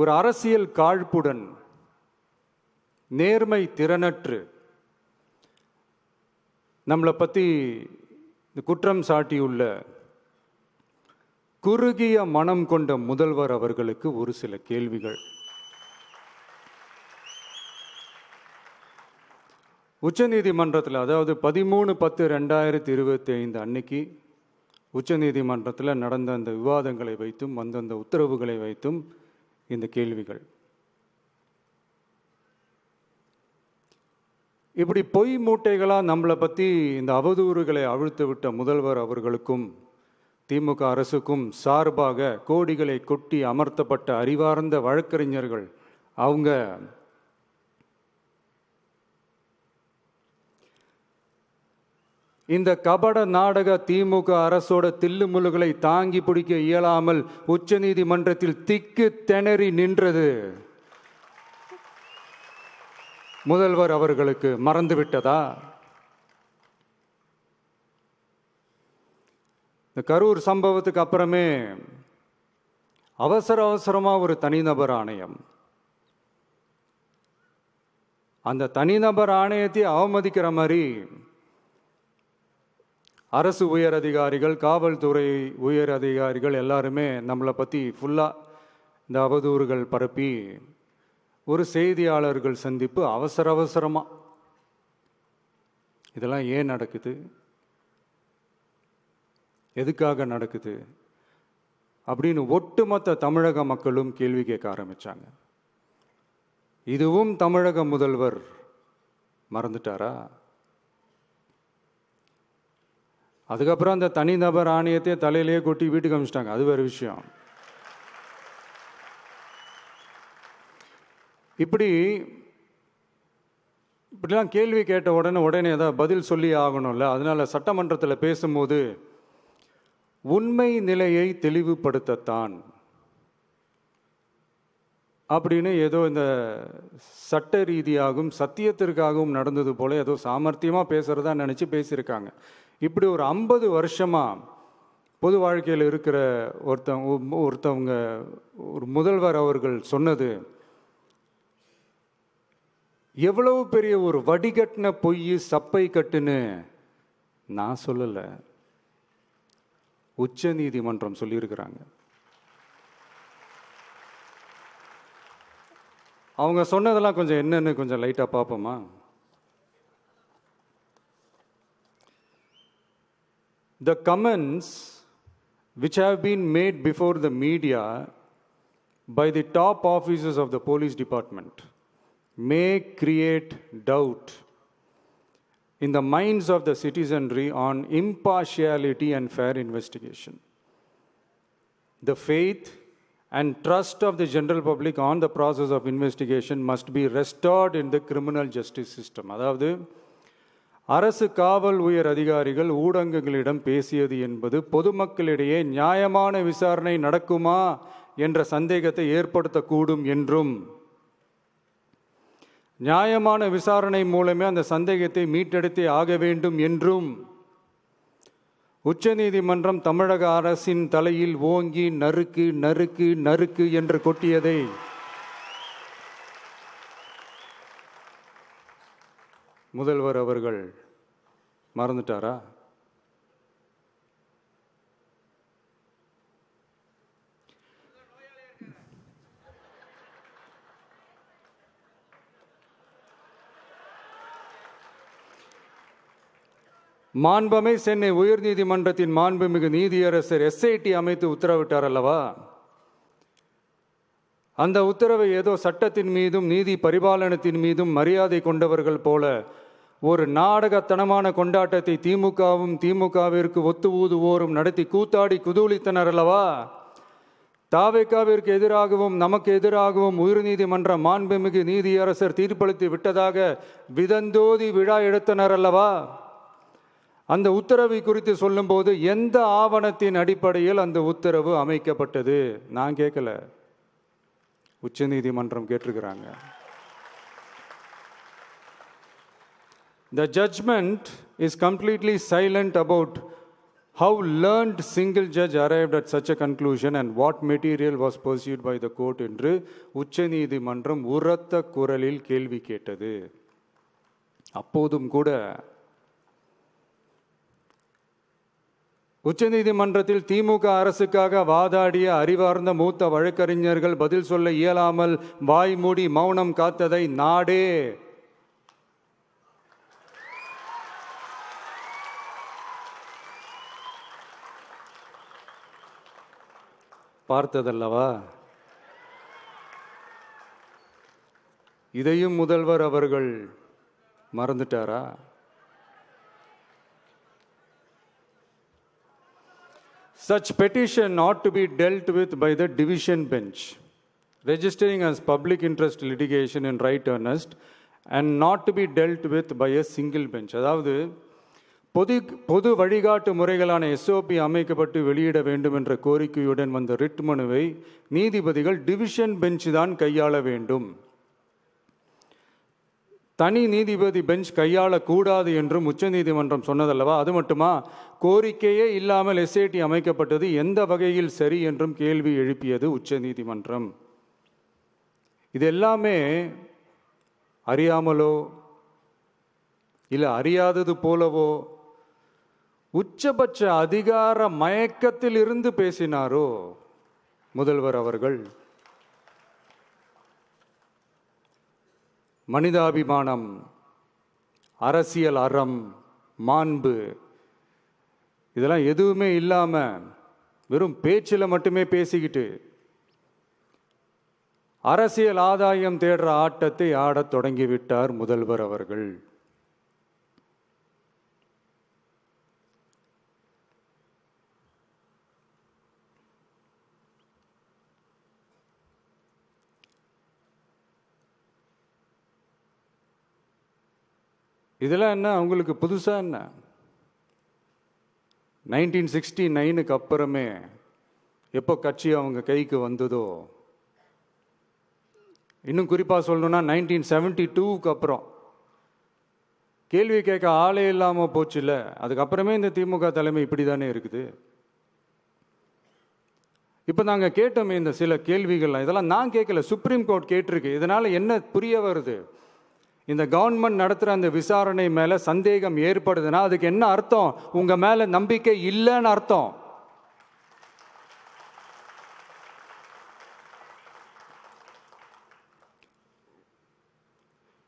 ஒரு அரசியல் காழ்ப்புடன், நேர்மை திறனற்று நம்மளை பற்றி குற்றம் சாட்டியுள்ள குறுகிய மனம் கொண்ட முதல்வர் அவர்களுக்கு ஒரு சில கேள்விகள். உச்சநீதிமன்றத்தில், அதாவது 13/10/2025 அன்னைக்கு உச்சநீதிமன்றத்தில் நடந்த அந்த விவாதங்களை வைத்தும் அந்தந்த உத்தரவுகளை வைத்தும் இந்த கேள்விகள். இப்படி பொய் மூட்டைகளாக நம்மளை பற்றி இந்த அவதூறுகளை அவிழ்த்து விட்ட முதல்வர் அவர்களுக்கும் திமுக அரசுக்கும் சார்பாக கோடிகளை கொட்டி அமர்த்தப்பட்ட அறிவார்ந்த வழக்கறிஞர்கள் அவங்க இந்த கபட நாடக திமுக அரசோட தில்லுமுல்லுகளை தாங்கி பிடிக்க இயலாமல் உச்ச நீதிமன்றத்தில் திக்கு திணறி நின்றது முதல்வர் அவர்களுக்கு மறந்துவிட்டதா? இந்த கரூர் சம்பவத்துக்கு அப்புறமே அவசரமா ஒரு தனிநபர் ஆணையம், அந்த தனிநபர் ஆணையத்தை அவமதிக்கிற மாதிரி அரசு உயர் அதிகாரிகள், காவல்துறை உயர் அதிகாரிகள் எல்லாருமே நம்மளை பற்றி ஃபுல்லாக இந்த அவதூறுகள் பரப்பி ஒரு செய்தியாளர்கள் சந்திப்பு அவசரமாக. இதெல்லாம் ஏன் நடக்குது, எதுக்காக நடக்குது அப்படின்னு ஒட்டுமொத்த தமிழக மக்களும் கேள்வி கேட்க ஆரம்பிச்சாங்க. இதுவும் தமிழக முதல்வர் மறந்துட்டாரா? அதுக்கப்புறம் அந்த தனிநபர் ஆணையத்தை தலையிலேயே கொட்டி வீட்டுக்கு அனுப்பிச்சிட்டாங்க, அது வேறு விஷயம். இப்படிலாம் கேள்வி கேட்ட உடனே ஏதாவது பதில் சொல்லி ஆகணும்ல. அதனால சட்டமன்றத்தில் பேசும்போது உண்மை நிலையை தெளிவுபடுத்தத்தான் அப்படின்னு ஏதோ இந்த சட்ட ரீதியாகவும் சத்தியத்திற்காகவும் நடந்தது போல ஏதோ சாமர்த்தியமாக பேசுகிறதா நினச்சி பேசியிருக்காங்க. இப்படி ஒரு 50 வருஷமாக பொது வாழ்க்கையில் இருக்கிற ஒருத்தவங்க ஒரு முதல்வர் அவர்கள் சொன்னது எவ்வளவு பெரிய ஒரு வடிகட்டின பொய், சப்பை கட்டுன்னு நான் சொல்லலை, உச்ச நீதிமன்றம் சொல்லியிருக்கிறாங்க. அவங்க சொன்னதெல்லாம் கொஞ்சம் என்னன்னு கொஞ்சம் லைட்டாக பார்ப்போமா? The comments which have been made before the media by the top officers of the police department may create doubt in the minds of the citizenry on impartiality and fair investigation. The faith and trust of the general public on the process of investigation must be restored in the criminal justice system. அதாவது அரசு காவல் உயர் அதிகாரிகள் ஊடகங்களிடம் பேசியது என்பது பொதுமக்களிடையே நியாயமான விசாரணை நடக்குமா என்ற சந்தேகத்தை ஏற்படுத்தக்கூடும் என்றும், நியாயமான விசாரணை மூலமே அந்த சந்தேகத்தை மீட்டெடுத்தே ஆக வேண்டும் என்றும் உச்சநீதிமன்றம் தமிழக அரசின் தலையில் ஓங்கி நறுக்கு நறுக்கு நறுக்கு என்று கொட்டியதை முதல்வர் அவர்கள் மறந்துட்டாரா? மாண்புமை சென்னை உயர்நீதிமன்றத்தின் மாண்புமிகு நீதியரசர் SIT அமைத்து உத்தரவிட்டார் அல்லவா? அந்த உத்தரவை ஏதோ சட்டத்தின் மீதும் நீதி பரிபாலனத்தின் மீதும் மரியாதை கொண்டவர்கள் போல ஒரு நாடகத்தனமான கொண்டாட்டத்தை திமுகவிற்கு ஒத்து ஊதுவோரும் நடத்தி கூத்தாடி குதூளித்தனர் அல்லவா? தாவேகாவிற்கு எதிராகவும் நமக்கு எதிராகவும் உயர்நீதிமன்ற மாண்புமிகு நீதியரசர் தீர்ப்பளித்து விட்டதாக விதந்தோதி விழா எடுத்தனர் அல்லவா? அந்த உத்தரவை குறித்து சொல்லும்போது எந்த ஆவணத்தின் அடிப்படையில் அந்த உத்தரவு அமைக்கப்பட்டது? நான் கேட்கல, உச்ச நீதிமன்றம் கேட்டிருக்கிறாங்க. The judgment is completely silent about How learned single judge arrived at such a conclusion and what material was pursued by the court என்று உச்சநீதிமன்றம் உரத்த குரலில் கேள்வி கேட்டது. அப்போதும் கூட உச்சநீதிமன்றத்தில் திமுக அரசுக்காக வாதாடிய அறிவார்ந்த மூத்த வழக்கறிஞர்கள் பதில் சொல்ல இயலாமல் வாய்மூடி மௌனம் காத்ததை நாடே பார்த்ததல்லவா? இதையும் முதல்வர் அவர்கள் மறந்துட்டாரா? Such petition ought to be dealt with by the division bench, registering as public interest litigation in right earnest and not to be dealt with by a single bench. அதாவது பொது வழிகாட்டு முறைகளான எஸ்ஓபி அமைக்கப்பட்டு வெளியிட வேண்டும் என்ற கோரிக்கையுடன் வந்த ரிட் மனுவை நீதிபதிகள் டிவிஷன் பெஞ்ச் தான் கையாள வேண்டும், தனி நீதிபதி பெஞ்ச் கையாளக்கூடாது என்றும் உச்சநீதிமன்றம் சொன்னதல்லவா? அது மட்டுமா, கோரிக்கையே இல்லாமல் எஸ்ஐடி அமைக்கப்பட்டது எந்த வகையில் சரி என்றும் கேள்வி எழுப்பியது உச்சநீதிமன்றம். இது எல்லாமே அறியாமலோ இல்லை அறியாதது போலவோ உச்சபட்ச அதிகார மயக்கத்தில் இருந்து பேசினாரோ முதல்வர் அவர்கள்? மனிதாபிமானம், அரசியல் அறம், மாண்பு இதெல்லாம் எதுவுமே இல்லாம வெறும் பேச்சில் மட்டுமே பேசிக்கிட்டு அரசியல் ஆதாயம் தேடுற ஆட்டத்தை ஆடத் தொடங்கிவிட்டார் முதல்வர் அவர்கள். இதெல்லாம் என்ன அவங்களுக்கு புதுசா? என்ன 1969க்கு அப்புறமே எப்போ கட்சி அவங்க கைக்கு வந்ததோ, இன்னும் குறிப்பாக சொல்லணும்னா 1972க்கு அப்புறம் கேள்வி கேட்க ஆளே இல்லாமல் போச்சுல்ல, அதுக்கப்புறமே இந்த திமுக தலைமை இப்படி தானே இருக்குது. இப்போ நாங்கள் கேட்டோமே இந்த சில கேள்விகள்லாம், இதெல்லாம் நான் கேட்கல, சுப்ரீம் கோர்ட் கேட்டிருக்கு. இதனால் என்ன புரிய வருது? இந்த கவர்மெண்ட் நடத்துகிற அந்த விசாரணை மேலே சந்தேகம் ஏற்படுதுன்னா அதுக்கு என்ன அர்த்தம்? உங்க மேல நம்பிக்கை இல்லைன்னு அர்த்தம்.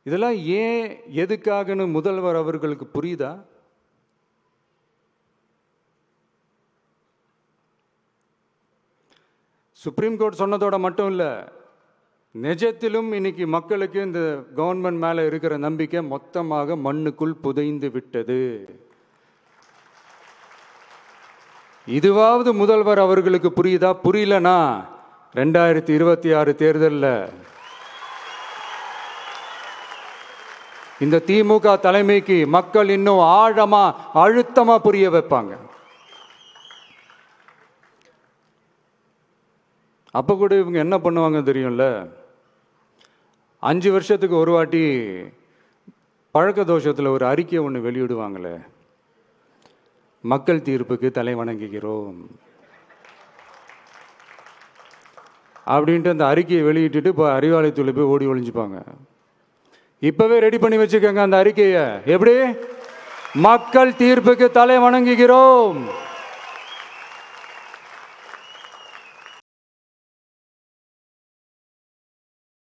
இதெல்லாம் ஏன் எதுக்காகன்னு முதல்வர் அவர்களுக்கு புரியுதா? சுப்ரீம் கோர்ட் சொன்னதோட மட்டும் இல்லை, நிஜத்திலும் இன்னைக்கு மக்களுக்கு இந்த கவர்மெண்ட் மேல இருக்கிற நம்பிக்கை மொத்தமாக மண்ணுக்குள் புதைந்து விட்டது. இதுவாவது முதல்வர் அவர்களுக்கு புரியுதா? புரியலனா 2026 தேர்தலில் இந்த திமுக தலைமைக்கு மக்கள் இன்னும் ஆழமா அழுத்தமா புரிய வைப்பாங்க. அப்ப கூட இவங்க என்ன பண்ணுவாங்க தெரியும்ல, 5 வருஷத்துக்கு ஒரு வாட்டி பழக்க தோஷத்தில் ஒரு அறிக்கை ஒன்று வெளியிடுவாங்களே, மக்கள் தீர்ப்புக்கு தலை வணங்குகிறோம் அப்படின்ட்டு அந்த அறிக்கையை வெளியிட்டுட்டு இப்போ அறிவாலயத்தில் போய் ஓடி ஒளிஞ்சுப்பாங்க. இப்பவே ரெடி பண்ணி வச்சுக்கோங்க அந்த அறிக்கையை. எப்படி? மக்கள் தீர்ப்புக்கு தலை வணங்குகிறோம்.